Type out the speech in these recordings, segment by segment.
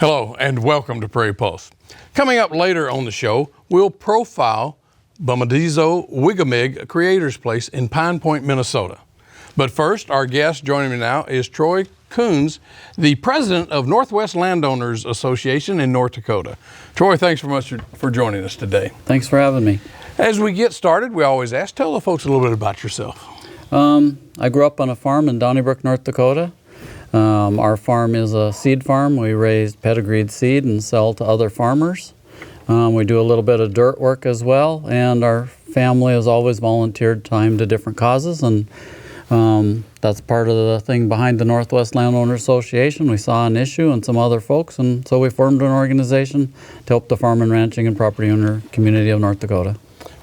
Hello and welcome to Prairie Pulse. Coming up later on the show, we'll profile Bumadizo Wigamig Creators Place in Pine Point, Minnesota. But first, our guest joining me now is Troy Coons, the president of Northwest Landowners Association in North Dakota. Troy, thanks so much for joining us today. Thanks for having me. As we get started, we always ask, tell the folks a little bit about yourself. I grew up on a farm in Donnybrook, North Dakota. Our farm is a seed farm. We raise pedigreed seed and sell to other farmers. We do a little bit of dirt work as well, and our family has always volunteered time to different causes, and that's part of the thing behind the Northwest Landowners Association. We saw an issue and some other folks, and so we formed an organization to help the farming, ranching, and property owner community of North Dakota.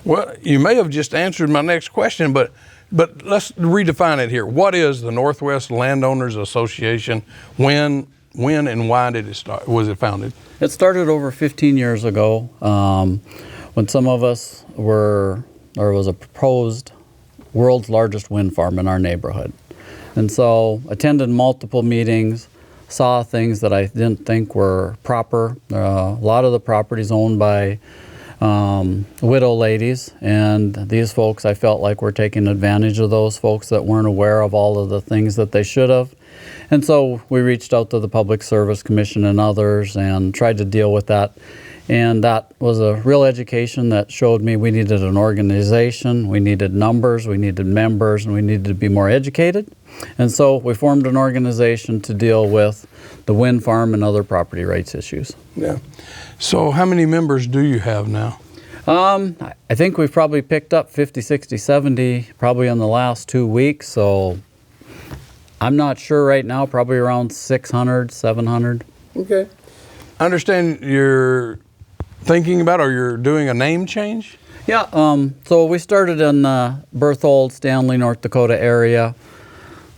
Well, you may have just answered my next question, but let's redefine it here. What is the Northwest Landowners Association? When and why did it start? Was it founded? It started over 15 years ago when some of us there was a proposed world's largest wind farm in our neighborhood. And so attended multiple meetings, saw things that I didn't think were proper. A lot of the properties owned by widow ladies, and these folks I felt like were taking advantage of those folks that weren't aware of all of the things that they should have. And so we reached out to the Public Service Commission and others and tried to deal with that. And that was a real education that showed me we needed an organization, we needed numbers, we needed members, and we needed to be more educated. And so we formed an organization to deal with the wind farm and other property rights issues. Yeah. So how many members do you have now? I think we've probably picked up 50, 60, 70 probably in the last 2 weeks. So I'm not sure right now, probably around 600, 700. Okay. I understand you're thinking about, or you're doing a name change? Yeah, so we started in Berthold, Stanley, North Dakota area.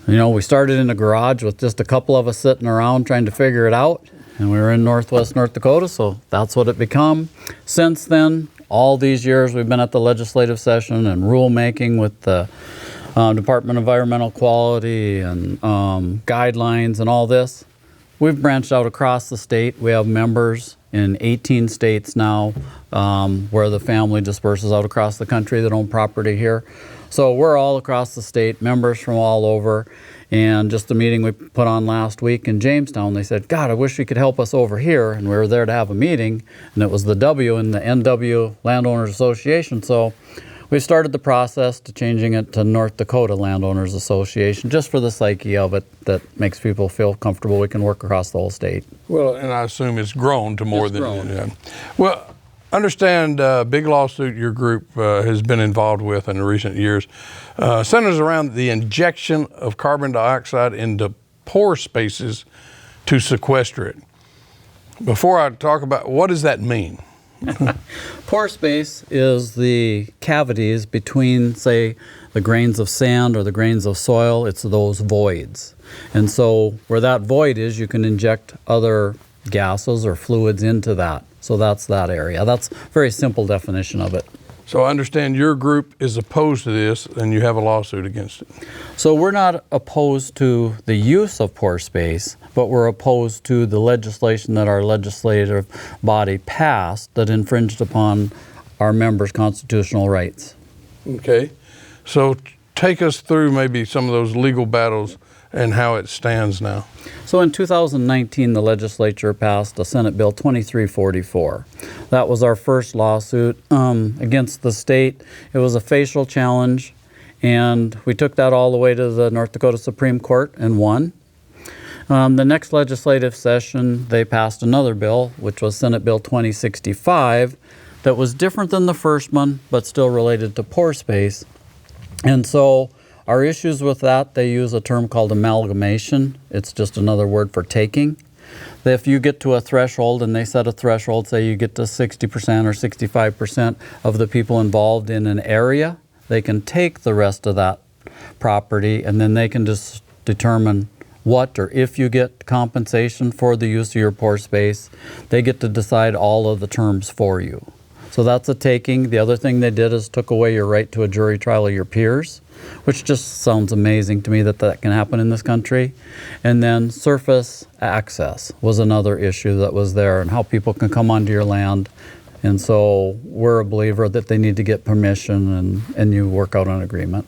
You know, we started in a garage with just a couple of us sitting around trying to figure it out. And we were in Northwest North Dakota, so that's what it become. Since then, all these years, we've been at the legislative session and rulemaking with the Department of Environmental Quality and guidelines and all this. We've branched out across the state. We have members in 18 states now where the family disperses out across the country that own property here. So we're all across the state, members from all over. And just the meeting we put on last week in Jamestown, they said, God, I wish you could help us over here. And we were there to have a meeting, and it was the W in the NW Landowners Association. So we started the process to changing it to North Dakota Landowners Association, just for the psyche of it that makes people feel comfortable we can work across the whole state. Well, and I assume it's grown to more than... Grown. Yeah. Well, understand big lawsuit your group has been involved with in recent years centers around the injection of carbon dioxide into pore spaces to sequester it. Before I talk about, what does that mean? Pore space is the cavities between, say, the grains of sand or the grains of soil. It's those voids. And so where that void is, you can inject other gases or fluids into that. So that's that area. That's a very simple definition of it. So I understand your group is opposed to this and you have a lawsuit against it. So we're not opposed to the use of pore space, but we're opposed to the legislation that our legislative body passed that infringed upon our members' constitutional rights. Okay. So take us through maybe some of those legal battles and how it stands now. So in 2019, the legislature passed a Senate Bill 2344. That was our first lawsuit against the state. It was a facial challenge, and we took that all the way to the North Dakota Supreme Court and won. The next legislative session, they passed another bill, which was Senate Bill 2065, that was different than the first one, but still related to pore space. And so our issues with that, they use a term called amalgamation. It's just another word for taking. If you get to a threshold, and they set a threshold, say you get to 60% or 65% of the people involved in an area, they can take the rest of that property, and then they can just determine what or if you get compensation for the use of your pore space. They get to decide all of the terms for you. So that's a taking. The other thing they did is took away your right to a jury trial of your peers, which just sounds amazing to me that that can happen in this country. And then surface access was another issue that was there, and how people can come onto your land. And so we're a believer that they need to get permission, and you work out an agreement.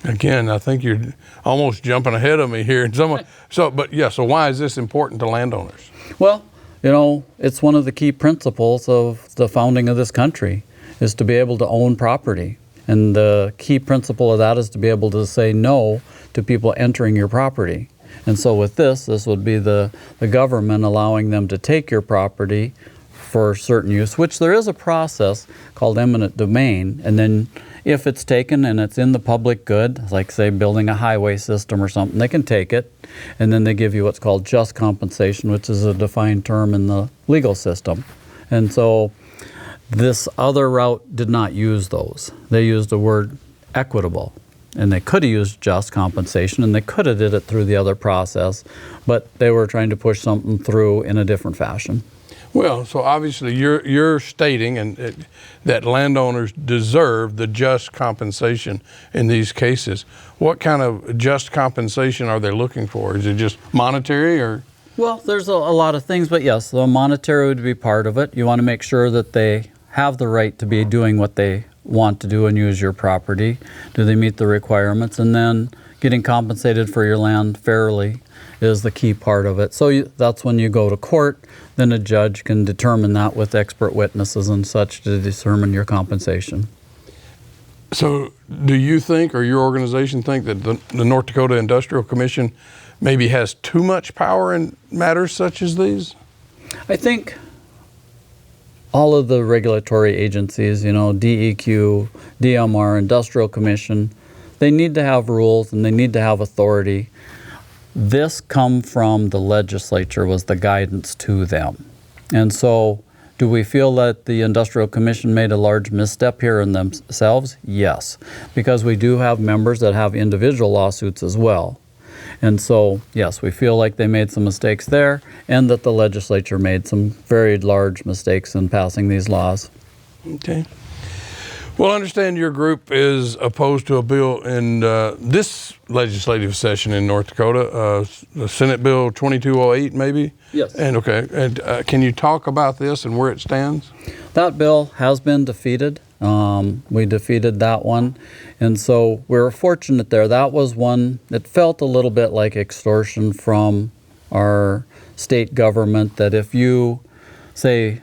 Again, I think you're almost jumping ahead of me here. So why is this important to landowners? Well, you know, it's one of the key principles of the founding of this country, is to be able to own property. And the key principle of that is to be able to say no to people entering your property. And so with this would be the government allowing them to take your property for certain use, which there is a process called eminent domain. And then if it's taken and it's in the public good, like say building a highway system or something, they can take it, and then they give you what's called just compensation, which is a defined term in the legal system. And so this other route did not use those. They used the word equitable, and they could have used just compensation, and they could have did it through the other process, but they were trying to push something through in a different fashion. Well, so obviously you're stating that landowners deserve the just compensation in these cases. What kind of just compensation are they looking for? Is it just monetary or? Well, there's a lot of things, but yes, the monetary would be part of it. You want to make sure that they have the right to be doing what they want to do and use your property. Do they meet the requirements? And then getting compensated for your land fairly is the key part of it. So that's when you go to court, then a judge can determine that with expert witnesses and such to determine your compensation. So do you think, or your organization think, that the North Dakota Industrial Commission maybe has too much power in matters such as these? I think all of the regulatory agencies, you know, DEQ, DMR, Industrial Commission, they need to have rules and they need to have authority. This come from the legislature, was the guidance to them. And so do we feel that the Industrial Commission made a large misstep here in themselves? Yes, because we do have members that have individual lawsuits as well. And so, yes, we feel like they made some mistakes there, and that the legislature made some very large mistakes in passing these laws. Okay. Well, I understand your group is opposed to a bill in this legislative session in North Dakota, Senate Bill 2208, maybe? Yes. And can you talk about this and where it stands? That bill has been defeated. We defeated that one. And so we were fortunate there. That was one that felt a little bit like extortion from our state government, that if you, say,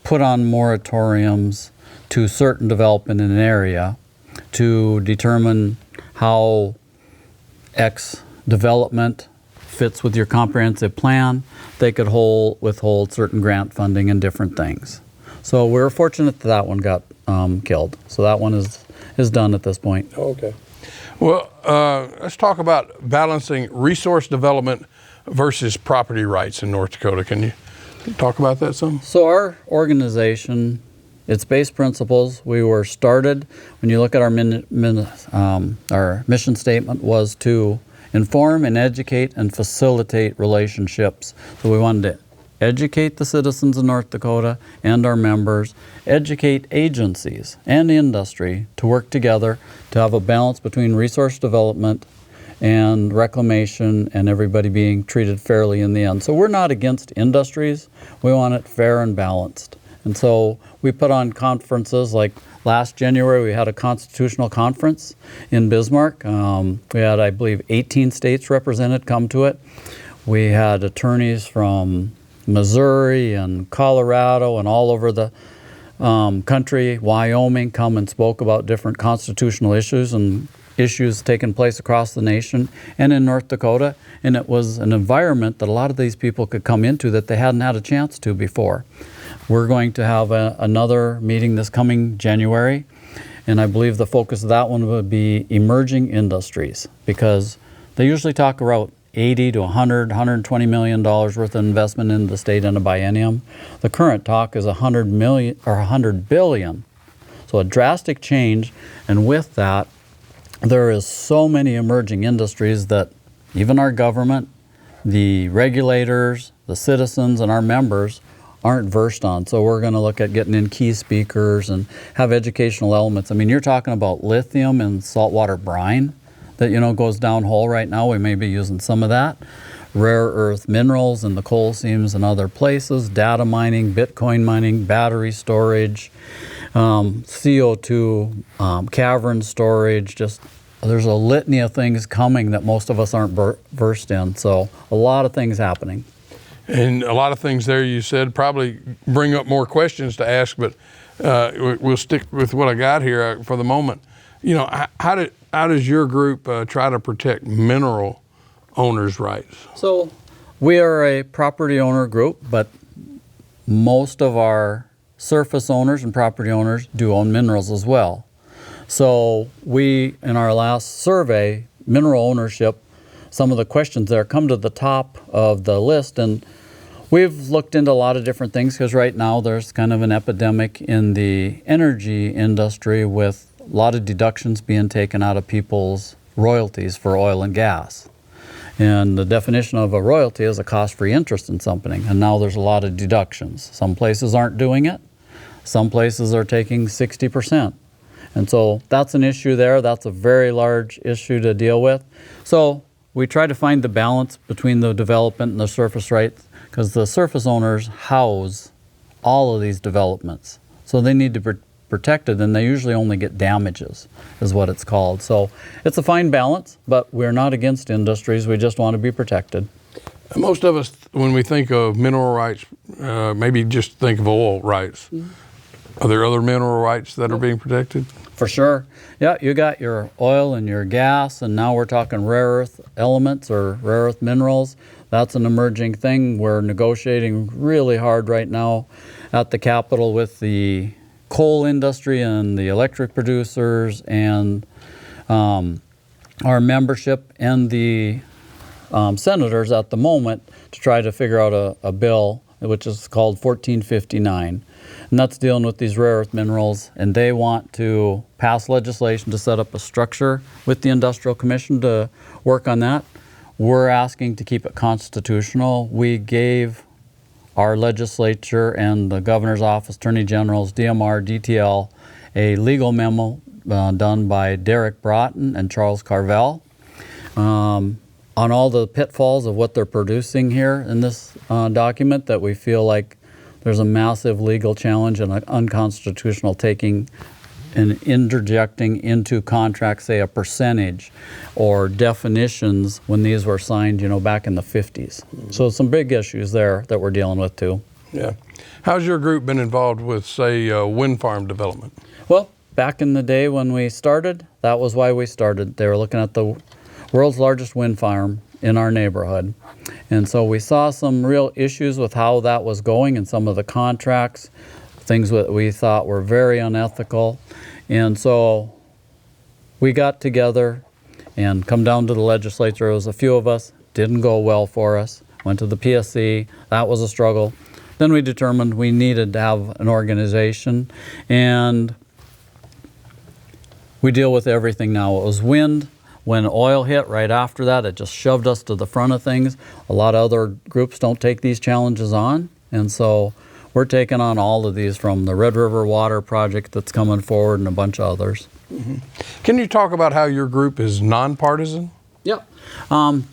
put on moratoriums to certain development in an area to determine how X development fits with your comprehensive plan, they could withhold certain grant funding and different things. So we were fortunate that one got killed. So that one is done at this point. Okay. Well, let's talk about balancing resource development versus property rights in North Dakota. Can you talk about that some? So our organization, its base principles, we were started, when you look at our mission statement, was to inform and educate and facilitate relationships. So we wanted to educate the citizens of North Dakota and our members, educate agencies and industry to work together to have a balance between resource development and reclamation and everybody being treated fairly in the end. So we're not against industries, we want it fair and balanced. And so we put on conferences, like last January we had a constitutional conference in Bismarck. We had, I believe, 18 states represented come to it. We had attorneys from Missouri and Colorado and all over the country, Wyoming, come and spoke about different constitutional issues and issues taking place across the nation and in North Dakota. And it was an environment that a lot of these people could come into that they hadn't had a chance to before. We're going to have another meeting this coming January, and I believe the focus of that one would be emerging industries, because they usually talk about 80 to 100, $120 million worth of investment in the state in a biennium. The current talk is 100 million or 100 billion. So a drastic change, and with that, there is so many emerging industries that even our government, the regulators, the citizens, and our members aren't versed on. So we're going to look at getting in key speakers and have educational elements. I mean, you're talking about lithium and saltwater brine that, goes downhole right now. We may be using some of that. Rare earth minerals in the coal seams and other places, data mining, Bitcoin mining, battery storage, CO2, cavern storage, there's a litany of things coming that most of us aren't versed in. So a lot of things happening. And a lot of things there you said probably bring up more questions to ask, but we'll stick with what I got here for the moment. How does your group try to protect mineral owners' rights? So we are a property owner group, but most of our surface owners and property owners do own minerals as well. So we, in our last survey, mineral ownership, some of the questions there come to the top of the list, and we've looked into a lot of different things because right now there's kind of an epidemic in the energy industry with a lot of deductions being taken out of people's royalties for oil and gas. And the definition of a royalty is a cost-free interest in something, and now there's a lot of deductions. Some places aren't doing it. Some places are taking 60%. And so that's an issue there. That's a very large issue to deal with. So we try to find the balance between the development and the surface rights, because the surface owners house all of these developments. So they need to be protected, and they usually only get damages, is what it's called. So it's a fine balance, but we're not against industries. We just want to be protected. Most of us, when we think of mineral rights, maybe just think of oil rights. Are there other mineral rights that are being protected? For sure. Yeah, you got your oil and your gas, and now we're talking rare earth elements or rare earth minerals. That's an emerging thing. We're negotiating really hard right now at the Capitol with the coal industry and the electric producers and our membership and the senators at the moment to try to figure out a bill which is called 1459. And that's dealing with these rare earth minerals, and they want to pass legislation to set up a structure with the Industrial Commission to work on that. We're asking to keep it constitutional. We gave our legislature and the governor's office, attorney generals, DMR, DTL, a legal memo done by Derek Broughton and Charles Carvel on all the pitfalls of what they're producing here in this document, that we feel like there's a massive legal challenge and an unconstitutional taking and interjecting into contracts, say, a percentage or definitions when these were signed, back in the 50s. So some big issues there that we're dealing with too. Yeah. How's your group been involved with, say, wind farm development? Well, back in the day when we started, that was why we started. They were looking at the world's largest wind farm in our neighborhood. And so we saw some real issues with how that was going and some of the contracts, things that we thought were very unethical. And so we got together and come down to the legislature. There was a few of us, didn't go well for us. Went to the PSC, that was a struggle. Then we determined we needed to have an organization, and we deal with everything now. It was wind. When oil hit right after that, it just shoved us to the front of things. A lot of other groups don't take these challenges on, and so we're taking on all of these, from the Red River Water Project that's coming forward and a bunch of others. Mm-hmm. Can you talk about how your group is nonpartisan? Yep.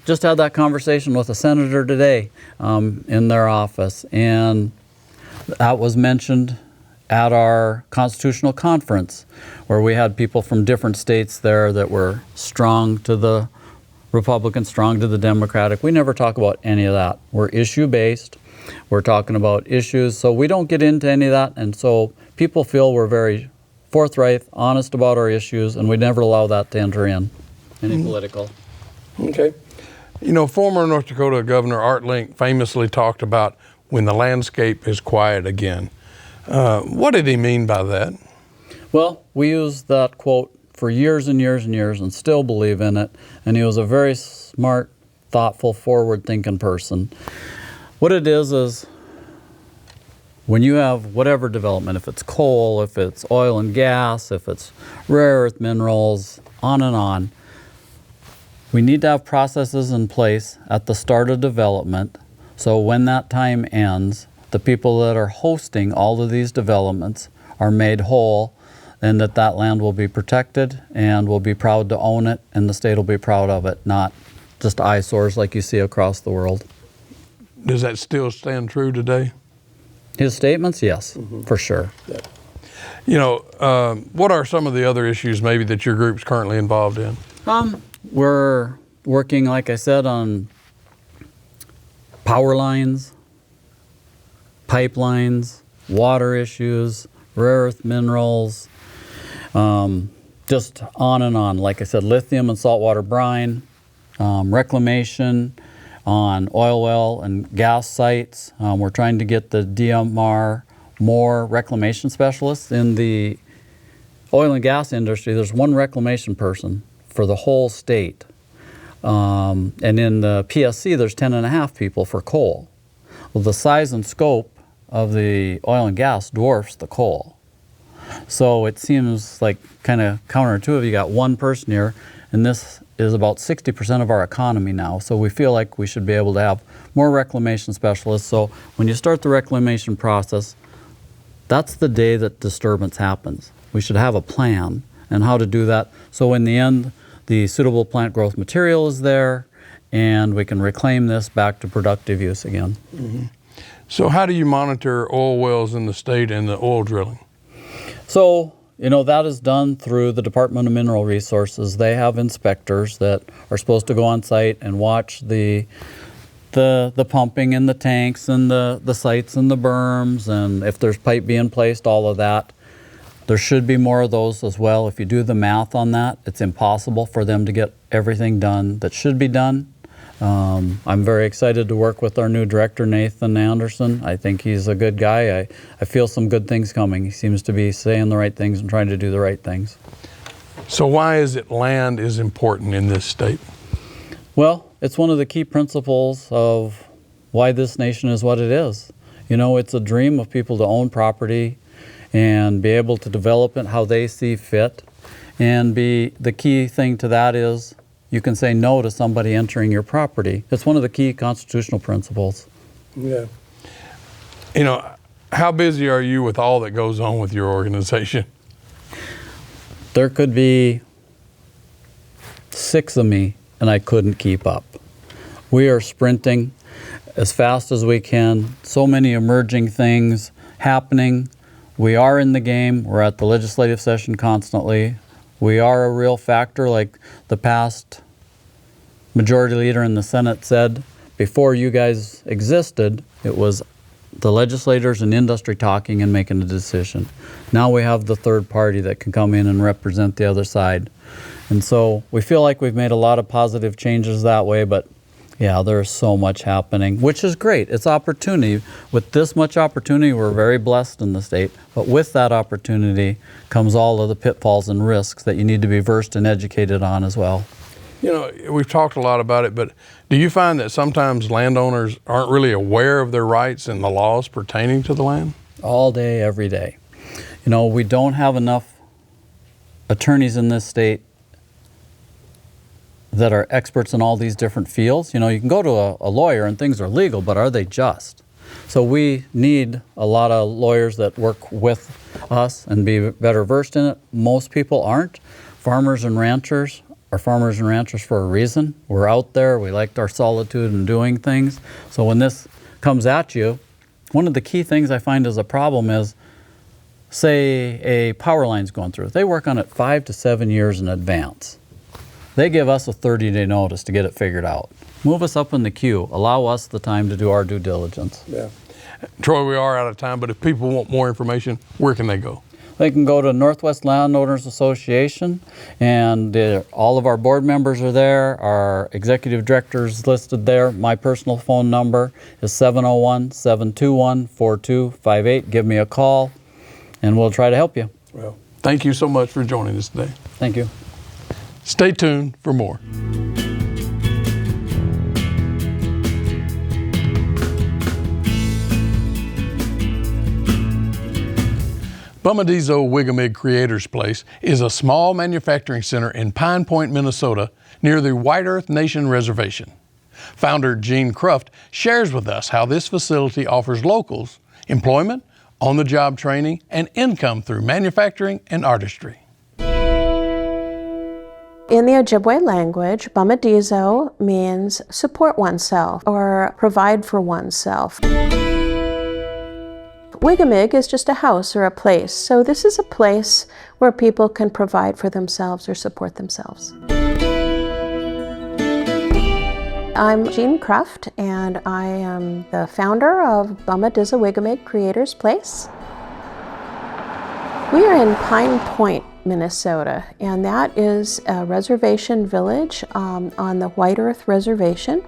Just had that conversation with a senator today in their office, and that was mentioned at our constitutional conference, where we had people from different states there that were strong to the Republican, strong to the Democratic. We never talk about any of that. We're issue-based. We're talking about issues, so we don't get into any of that, and so people feel we're very forthright, honest about our issues, and we never allow that to enter in any political. Okay. Former North Dakota Governor Art Link famously talked about when the landscape is quiet again. What did he mean by that? Well, we used that quote for years and years and years and still believe in it, and he was a very smart, thoughtful, forward-thinking person. What it is when you have whatever development, if it's coal, if it's oil and gas, if it's rare earth minerals, on and on, we need to have processes in place at the start of development, so when that time ends, the people that are hosting all of these developments are made whole, and that land will be protected and we'll be proud to own it, and the state will be proud of it, not just eyesores like you see across the world. Does that still stand true today? His statements, yes, for sure. You know, what are some of the other issues maybe that your group's currently involved in? We're working, like I said, on power lines, pipelines, water issues, rare earth minerals, just on and on. Like I said, lithium and saltwater brine, reclamation on oil well and gas sites. We're trying to get the DMR more reclamation specialists. In the oil and gas industry, there's one reclamation person for the whole state. And in the PSC, there's 10.5 people for coal. Well, the size and scope of the oil and gas dwarfs the coal. So it seems like kind of counterintuitive. You got one person here, and this is about 60% of our economy now. So we feel like we should be able to have more reclamation specialists. So when you start the reclamation process, that's the day that disturbance happens. We should have a plan and how to do that. So in the end, the suitable plant growth material is there, and we can reclaim this back to productive use again. So how do you monitor oil wells in the state and the oil drilling? So, you know, that is done through the Department of Mineral Resources. They have inspectors that are supposed to go on site and watch the pumping in the tanks and the sites and the berms, and if there's pipe being placed, all of that. There should be more of those as well. If you do the math on that, it's impossible for them to get everything done that should be done. I'm very excited to work with our new director, Nathan Anderson. I think he's a good guy. I feel some good things coming. He seems to be saying the right things and trying to do the right things. So why is it land is important in this state? Well, it's one of the key principles of why this nation is what it is. You know, it's a dream of people to own property and be able to develop it how they see fit. And the key thing to that is you can say no to somebody entering your property. It's one of the key constitutional principles. Yeah. You know, how busy are you with all that goes on with your organization? There could be 6 of me, and I couldn't keep up. We are sprinting as fast as we can. So many emerging things happening. We are in the game. We're at the legislative session constantly. We are a real factor, like the past majority leader in the Senate said. Before you guys existed, it was the legislators and industry talking and making a decision. Now we have the third party that can come in and represent the other side. And so we feel like we've made a lot of positive changes that way, but yeah, there's so much happening, which is great. It's opportunity. With this much opportunity, we're very blessed in the state. But with that opportunity comes all of the pitfalls and risks that you need to be versed and educated on as well. You know, we've talked a lot about it, but do you find that sometimes landowners aren't really aware of their rights and the laws pertaining to the land? All day, every day. You know, we don't have enough attorneys in this state that are experts in all these different fields. You know, you can go to a lawyer and things are legal, but are they just? So we need a lot of lawyers that work with us and be better versed in it. Most people aren't. Farmers and ranchers are farmers and ranchers for a reason. We're out there, we liked our solitude and doing things. So when this comes at you, one of the key things I find is a problem is, say a power line's going through. They work on it 5 to 7 years in advance. They give us a 30-day notice to get it figured out. Move us up in the queue. Allow us the time to do our due diligence. Yeah. Troy, we are out of time, but if people want more information, where can they go? They can go to Northwest Landowners Association, and all of our board members are there. Our executive director is listed there. My personal phone number is 701-721-4258. Give me a call, and we'll try to help you. Well, thank you so much for joining us today. Thank you. Stay tuned for more. Bumadizo Wigamig Creators Place is a small manufacturing center in Pine Point, Minnesota, near the White Earth Nation Reservation. Founder Gene Cruft shares with us how this facility offers locals employment, on-the-job training, and income through manufacturing and artistry. In the Ojibwe language, Bamadizo means support oneself or provide for oneself. Wigamig is just a house or a place, so this is a place where people can provide for themselves or support themselves. I'm Gene Cruft, and I am the founder of Bamadizo Wigamig Creators Place. We are in Pine Point, Minnesota, and that is a reservation village on the White Earth Reservation.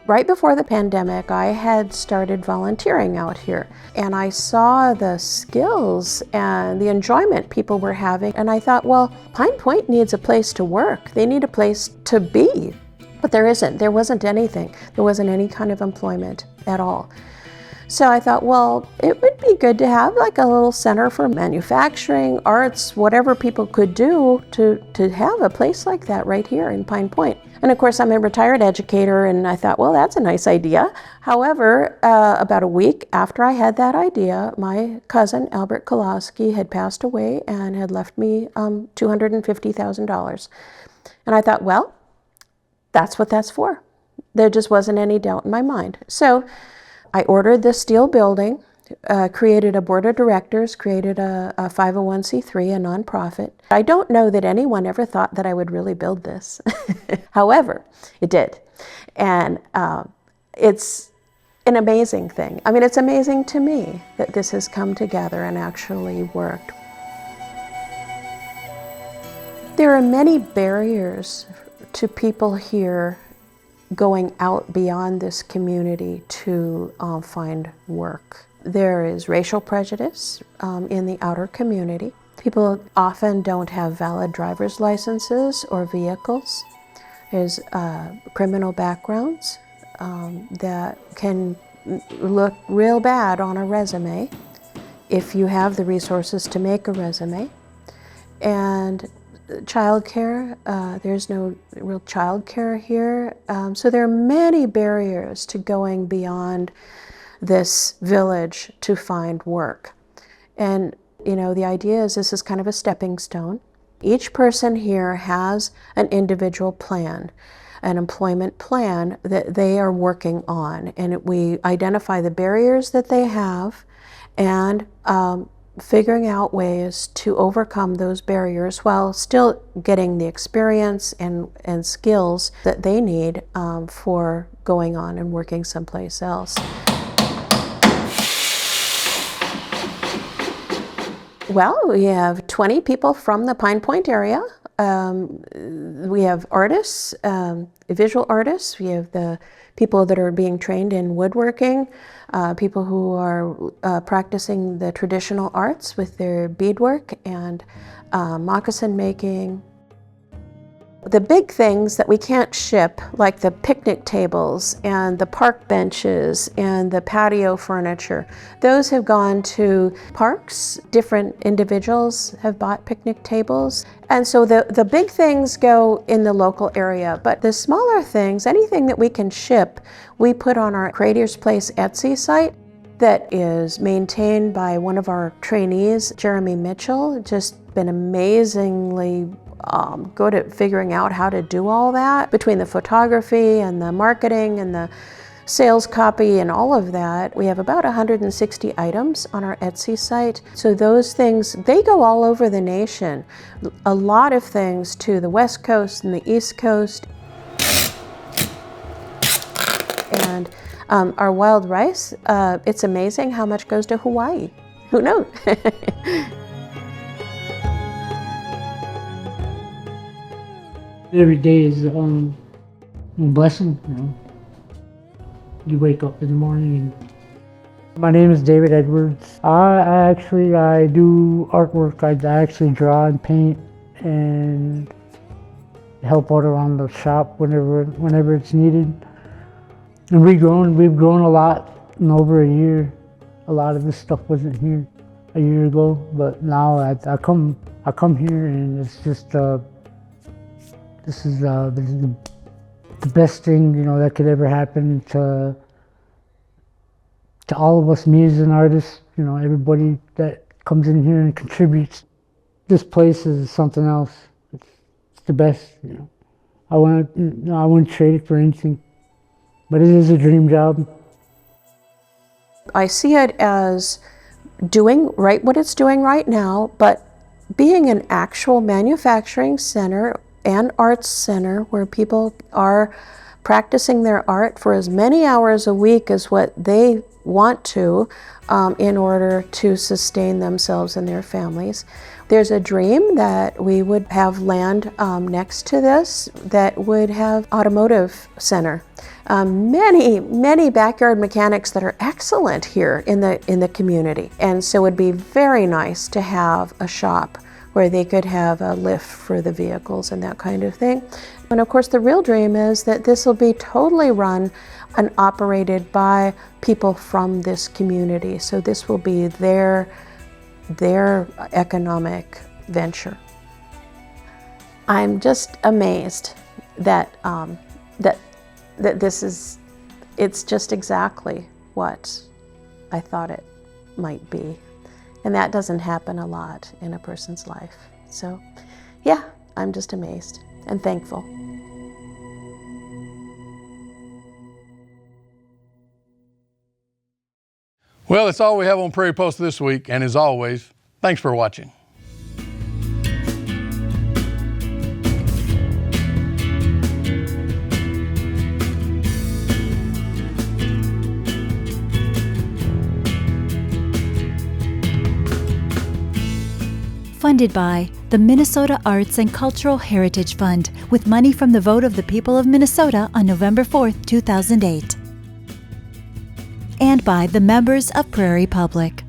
Right before the pandemic, I had started volunteering out here, and I saw the skills and the enjoyment people were having, and I thought, well, Pine Point needs a place to work. They need a place to be. But there isn't. There wasn't anything. There wasn't any kind of employment at all. So I thought, well, it would be good to have like a little center for manufacturing, arts, whatever people could do to have a place like that right here in Pine Point. And of course, I'm a retired educator, and I thought, well, that's a nice idea. However, about a week after I had that idea, my cousin, Albert Kolosky, had passed away and had left me $250,000. And I thought, well, that's what that's for. There just wasn't any doubt in my mind. So I ordered this steel building, created a board of directors, created a 501c3, a nonprofit. I don't know that anyone ever thought that I would really build this. However, it did. And it's an amazing thing. I mean, it's amazing to me that this has come together and actually worked. There are many barriers to people here going out beyond this community to find work. There is racial prejudice in the outer community. People often don't have valid driver's licenses or vehicles. There's criminal backgrounds that can look real bad on a resume if you have the resources to make a resume. And childcare, there's no real childcare here. So there are many barriers to going beyond this village to find work. And, you know, the idea is this is kind of a stepping stone. Each person here has an individual plan, an employment plan that they are working on. And we identify the barriers that they have and figuring out ways to overcome those barriers while still getting the experience and skills that they need for going on and working someplace else. Well, we have 20 people from the Pine Point area. We have artists, visual artists. We have the people that are being trained in woodworking, people who are practicing the traditional arts with their beadwork and moccasin making. The big things that we can't ship, like the picnic tables and the park benches and the patio furniture, those have gone to parks. Different individuals have bought picnic tables. And so the big things go in the local area, but the smaller things, anything that we can ship, we put on our Creators Place Etsy site that is maintained by one of our trainees, Jeremy Mitchell. Just been amazingly good at figuring out how to do all that. Between the photography and the marketing and the sales copy and all of that, we have about 160 items on our Etsy site. So those things, they go all over the nation. A lot of things to the West Coast and the East Coast. And our wild rice, it's amazing how much goes to Hawaii. Who knows? Every day is a blessing, you know. You wake up in the morning and... My name is David Edwards. I do artwork. I actually draw and paint and help out around the shop whenever it's needed. And we've grown a lot in over a year. A lot of this stuff wasn't here a year ago, but now I come here and it's just this is the the best thing, that could ever happen to all of us, me as an artist, everybody that comes in here and contributes. This place is something else. It's the best, I wouldn't trade it for anything, but it is a dream job. I see it as doing right what it's doing right now, but being an actual manufacturing center and arts center where people are practicing their art for as many hours a week as what they want to in order to sustain themselves and their families. There's a dream that we would have land next to this that would have automotive center. Many backyard mechanics that are excellent here in the community, and so it would be very nice to have a shop where they could have a lift for the vehicles and that kind of thing. And of course the real dream is that this will be totally run and operated by people from this community. So this will be their economic venture. I'm just amazed that it's just exactly what I thought it might be. And that doesn't happen a lot in a person's life. So yeah, I'm just amazed and thankful. Well, that's all we have on Prairie Post this week, and as always, thanks for watching. Funded by the Minnesota Arts and Cultural Heritage Fund, with money from the vote of the people of Minnesota on November 4th, 2008. And by the members of Prairie Public.